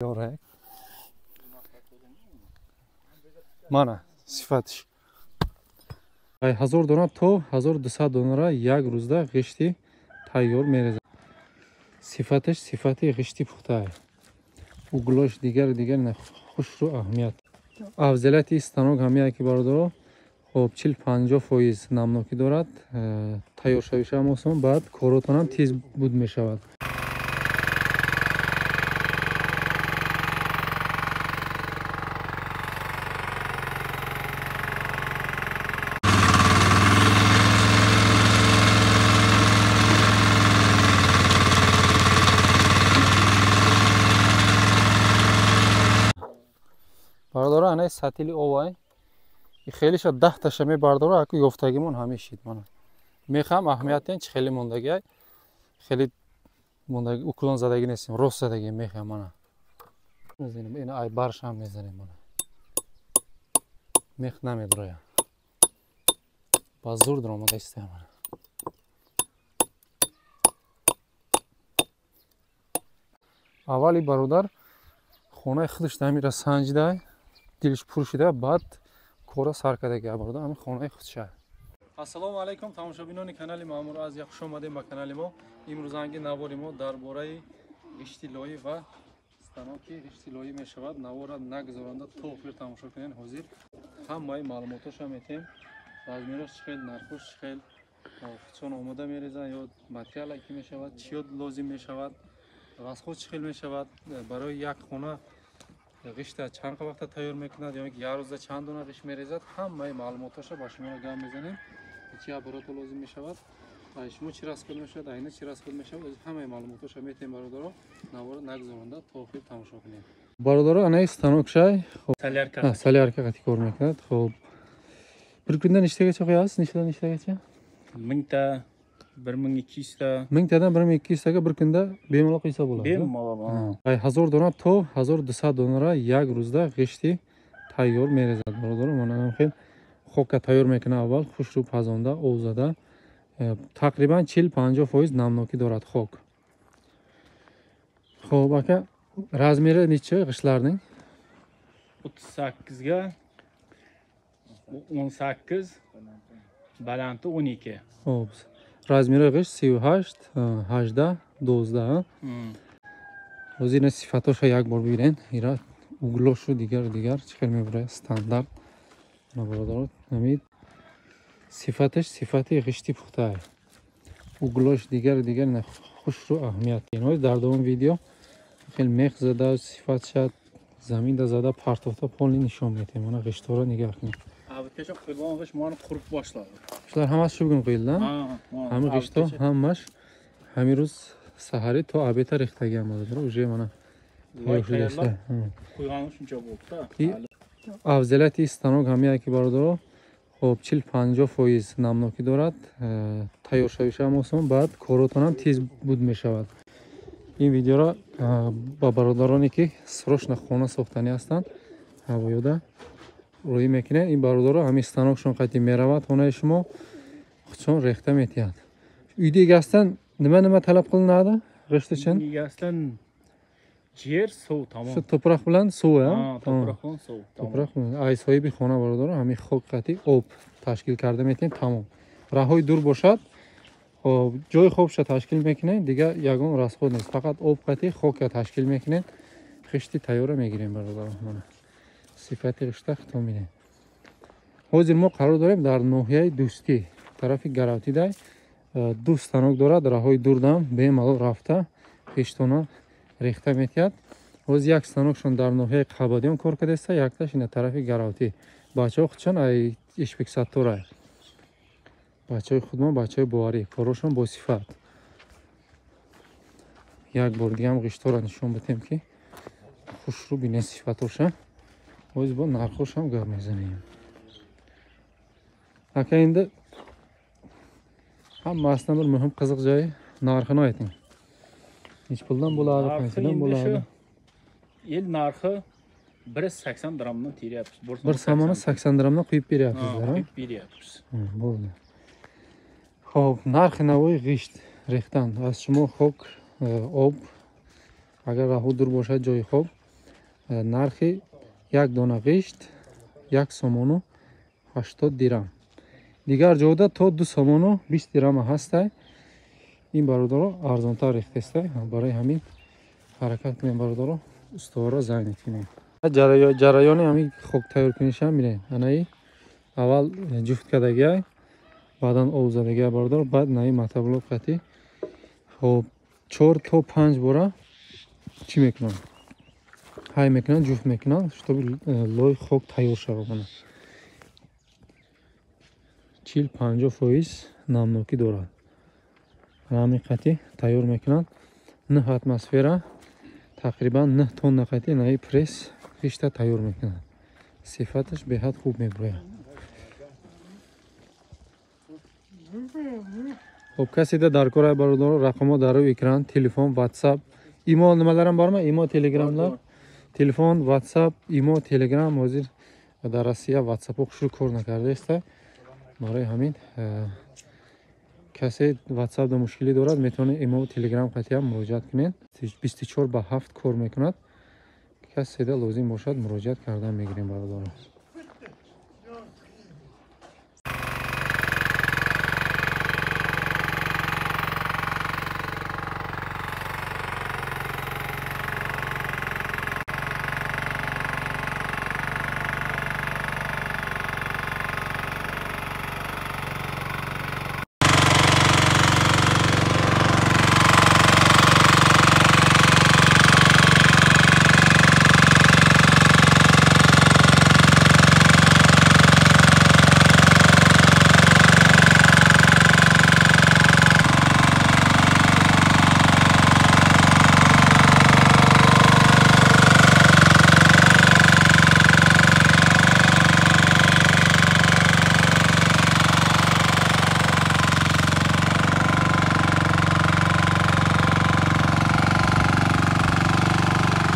Yorak. Mana sifatش. 1000 dona to 1200 donara یک روزda g'ishti tayyor мерезад. Sifatش sifati g'ishti puxta. Углош дигар не хушру аҳамият. Афзалияти станок ҳамия ки бародаро хоб 40-50% намнокӣ дорад. Тайёршавиша ҳам осон, баъд коротон ҳам тез буд мешавад. Бардора анай сатили овай хелиша 10 таша мебардора аку ёфтагимон ҳамешид мана мехам аҳамиятен чи хели мондагиай хели мондаги уклон задаги нестем рост задаги мехам мана мезанем ин ай баршам мезанем мана мех намедроя ба зур дромада истем мана аввали бародар хонаи худаш дамира санҷида дилш пур шуда баъд кора сар карда бародар ҳамин хонаи худша. Ассалому алайкум тамошобинони канали маъмур аз як хуш омадем ба канали мо. Имрӯзанги навори мо дар бораи гишти лои ва станоки гишти лои мешавад. Навора нагзоранда то охир тамошо кунед. ҳозир ҳамаи маълумотоша метем. размераш чӣ хел, нархош чӣ хел, чон омода мерезад ё материале ки мешавад, чиё лозим мешавад, расход чӣ хел мешавад, барои як хона гишта чанд вақта тайёр мекунад ё як рӯза чанд дона гишт мерезад. ҳамаи маълумоташа ба шумо гап мезанем. Чӣ аппарото лозим мешавад, ба шумо чӣ расход мешавад, айна чӣ расход мешавад, ҳамаи маълумоташа метем бародаро. Навора нагзоранда то охир тамошо кунед. Бародаро анаи станокшай солярка қати кор мекунад. Хоб bir kunda nechtagacha qo'yasiz? Nechtadan nechtagacha? 1000 ta 1200 ta. 1000 tadan 1200 taga bir kunda bemalol qo'ysa bo'ladi. Bemalol. 1000 dona to 1200 donara یک روزda g'ishti tayyor мерезад. Бародаро мана ҳам хел хокка тайёр мекунад аввал хушрӯ пазонда об зада тақрибан 40-50% намнокӣ дорад хок. Xo'p aka, razmeri necha g'ishtlarning? 38 ga 18, balanti 12. Xo'p. Razmeri g'isht 38, 18, 12. Hozir ina sifatosha як бор бибинен. Ира углошу дигар чӣ хел мебарад стандарт. Бародаро ҳамид сифаташ сифати г'ишти пухта. Углош дигар не хушру аҳамият. Инҳои дар давоми видео хел мех зада сифатша заминда зада партофта полни нишон метем. Мана г'иштора нигоҳ кунед. Авташа qo'yilgan g'isht mana qurib boshladi. Shular hammasi shu bugun qo'yildi-a? Hamma g'ishtlar hammash hamma ro'z sahari to obedda rixtagan bo'ladi. Уже mana qo'ygani shuncha bo'ldi-da. Afzaliyati станок ҳамия ки бародаро хоб 40-50% намнокӣ дорад. Тайёршавиша ҳам осон, баъд коротон ҳам тез буд мешавад. ин видеоро ба бародароне ки срочно хона сохтанӣ ҳастанд ҳавоёда روی میکنه. این برادرها همین станокшон قطعی میرود خانه شما خودشون ریخته میتیند. ایده گستن نما طلب قلناده رشته چند گستن جیر سو تمام توپراق بلند سوه توپراق سو توپراق ای صاحب خانه برادر همین خوک قطعی آب تشکیل کرده میتین تمام. راههای دور باشد و جای خوبش تشکیل میکنه دیگه یگان راسخود نیست، فقط آب قطعی خوک تشکیل میکنه خشتی تیاره میگیریم برادر. صفتی گشته ختامینه. حاضر ما قرار داریم در ناحیه دوستی طرف گراوتی دای دو станок دارد. راههای دور دام به مال رفته خشتونا ریخته میتید. حاضر یک станокشون در ناحیه قبادیان کار کرده است، یک تاش این طرف گراوتی. بچه‌ها خودشون ای اشپکساتورای بچه‌های خودمان بچه‌های بواری کارشون با صفت. یک بار دیگه هم گشتار نشون بدیم که خوش رو بینه صفتاشون. O'z bu narxosh ham gap mezanim. Aka endi hammasidan bir muhim qiziq joyi narxini ayting. Nech puldan bo'ladi, qanchadan bo'ladi? El narxi 180 dirhamdan teryapmiz. Bir somoni 80 dirhamdan quyib beryapsizlar, quyib beryapmiz. Bo'ldi. Xo'p, narxi navoy g'isht rextan. Az shimo xok ob agar rahu dur bo'lsa joyi xo'p нархи як дона ғишт 1 сомону 80 дирам. Дигар ҷода то 2 сомону 20 дирам ҳастай. ин бародаро арзонтар рехтестай. Барои ҳамин ҳаракат кунем бародаро, устуворро занг кунем. ҷараёни ҳамин хок тайёркунишам бинем. анаи аввал ҷуфт кардагиай, баъдан об задагиай бародаро, баъд наи матаблок қатӣ. хоб 4 то 5 бора чӣ мекунам? ҳай мекунам, ҷуфт мекунам, штоби лои хок тайёр шавад. 40-50% намнокӣ дорад. ҳамин қатӣ тайёр мекунанд. 9 атмосфера, тақрибан 9 тонна қатӣ наи пресс ғишта тайёр мекунанд. сифаташ беҳад хуб меброяд. хоб каседа дар кора бародаро, рақамҳо дар рӯи экран, телефон, ватсап, имо нималарам барма, имо телеграмлар, телефон, ватсап, имо телеграм ҳозир дар Россия ватсапҳо хушрӯ кор накардааст. барои ҳамин касе ватсапда мушкилӣ дорад, метавонед имо телеграм қатиам муроҷиат кунед. 24/7 кор мекунад. каседа лозим бошад муроҷиат кардан мегирем бародаро.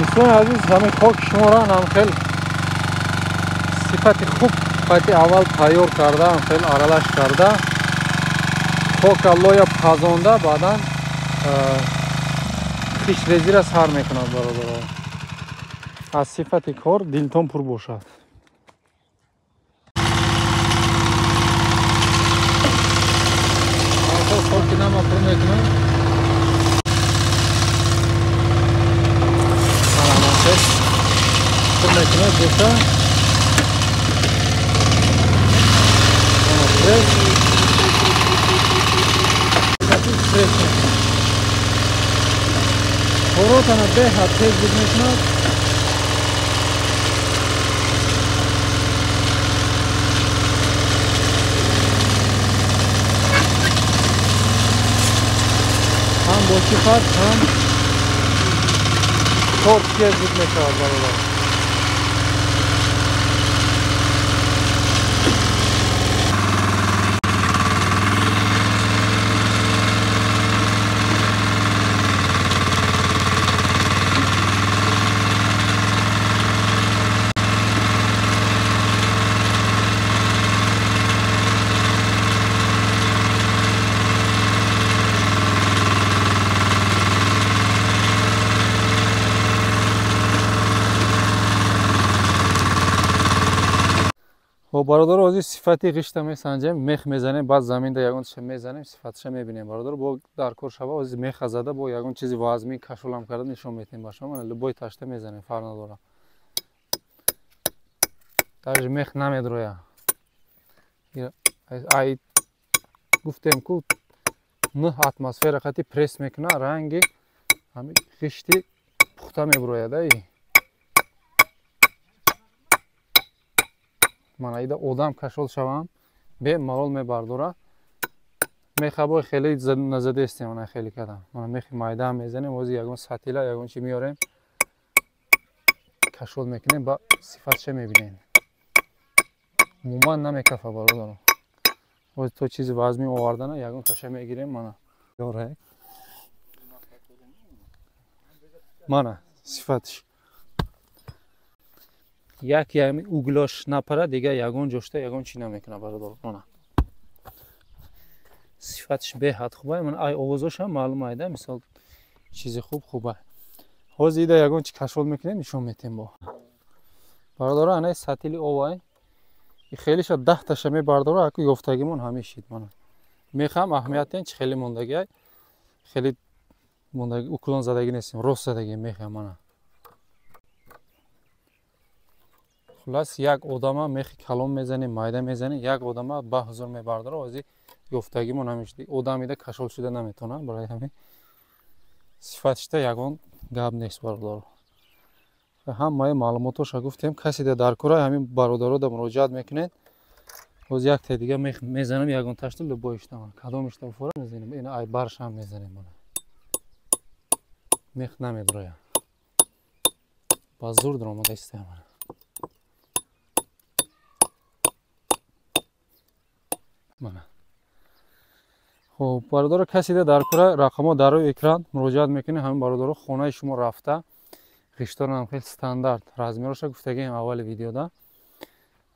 دوستان عزیز، همین خاک شما را هم خیلی صفت خوب قطعی اول تیار کرده، خیلی آرالش کرده، خاک لای پزانده، بعدا خیش ریزی را سر میکند برادر. از صفت کار دلتان پر باشد. خاک نما پر میکنم. Por aqui, né? Deixa. Vamos ver. Tá tudo fresco. Porota na berra, tez de mesmo. Ham boşu fat, ham Torkiye gitmek lazım. бародаро ҳозир сифати ғишта месанҷем, мех мезанем, баъд заминда ягон чиз мезанем, сифаташа мебинем бародаро. бо дар кор шава ҳозир меха зада бо ягон чизи вазми кашолам карда нишон метем ба шумо. Любой ташта мезанем, фарқ надорад. даже мех намедроя. ай гуфтем ку 9 атмосфера қати пресс мекуна, ранги ҳамин ғишти пухта меброяда. ман айда одам кашол шавам бемалол мебардора. мехабои хеле назадестем, ман хеле кардам. ман мехи майда мезанем, ҳозир ягон сатила ягон чи миёрем, кашол мекунем, ба сифатша мебинем. умуман намекафа бародаро. ҳозир то чизи вазми овардана ягон каша мегирем. мана сифатш як ями углош напара, дига ягон ҷошта ягон чи намекуна бародаро. мана сифатш беҳад хуба. ман ай овозошам маълум айда, мисол чизи хуб хуба. ҳозир ида ягон чи кашфол мекунем нишон метем бо бародаро. ана сатили овай хелиша 10 таша мебардоро аку ёфтагимон ҳами шид мана мехам аҳамиятен чи хели мондагиай хели мондаги уклон задаги нестем рост задаги мехам мана хулас як одама мехи калон мезанем майда мезанем як одама баҳзур мебардоро ҳозир ёфтагимон ҳами шид одам ида кашфол шуда наметавонад барои ҳамин сифатишда ягон гап нест бародаро. ҳамаи маълумотоша гуфтем касе да дар кораи ҳамин бародарода муроҷиат мекунед. ҳозир якта дига мезанам ягон ташти любойиштаман кадомишта фора мезанем ина ай баршам мезанем мана мех намедроя ба зур дромада истаям мана мана хоб бародаро касе да дар кора рақамо дар рӯи экран муроҷиат мекунед. ҳамин бародаро хонаи шумо рафта қиштонам хел стандарт размероша гуфтагем аввали видеода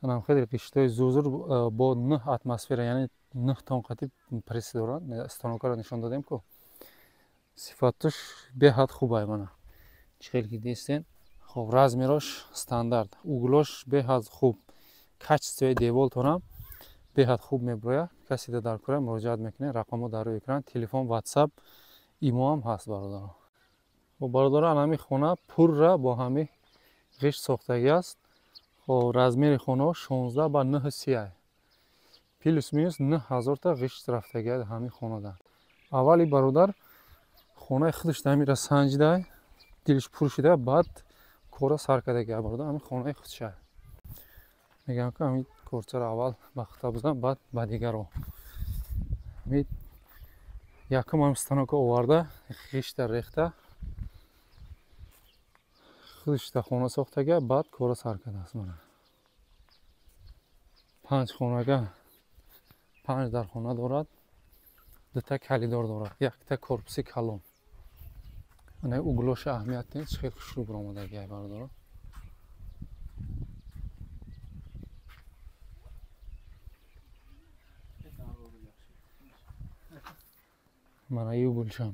анам хел қиштои зузур бо 9 атмосфера яъне 9 тонқати пресс дорад станокаро нишон додем ку сифатуш беҳад хубай мана чӣ хел ки дистен. хоб размерош стандарт углош беҳад хуб качествои деволтонам беҳад хуб меброяд. касе да дар кора муроҷиат мекунед. рақамо дар рӯи экран телефон ватсап имо ҳам ҳаст бародаро. бародаро ҳамин хона пурра бо ҳамин ғишт сохтагӣ аст. размери хонао 16 ба 9 плюс минус 9000 та ғишт рафтагӣ ҳамин хонада. аввали бародар хонаи худаш дамира санҷида дилш пур шуда баъд кора сар карда гия бародар ҳамин хонаи худша мегӯям ки ҳамин корчаро аввал ба хута бузам баъд ба дигаро ҳамин якум ҳам станока оварда ғишта рехта худашта хона сохтага баъд кора сар кардааст мана 5 хонага 5 дар хона дорад 2 та калидор дорад 1 та корпуси калон ана углоша аҳамият нест чӣ хел хушрӯб омадагиай бародаро. мана ю гулшам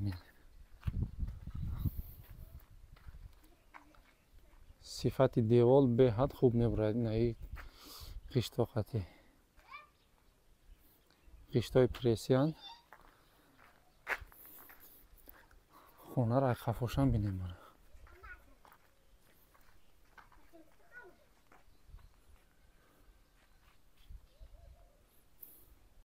сифати девол беҳад хуб мебарад. наи ғиштоқати ғиштои прессиян хонара қафошам бинем мана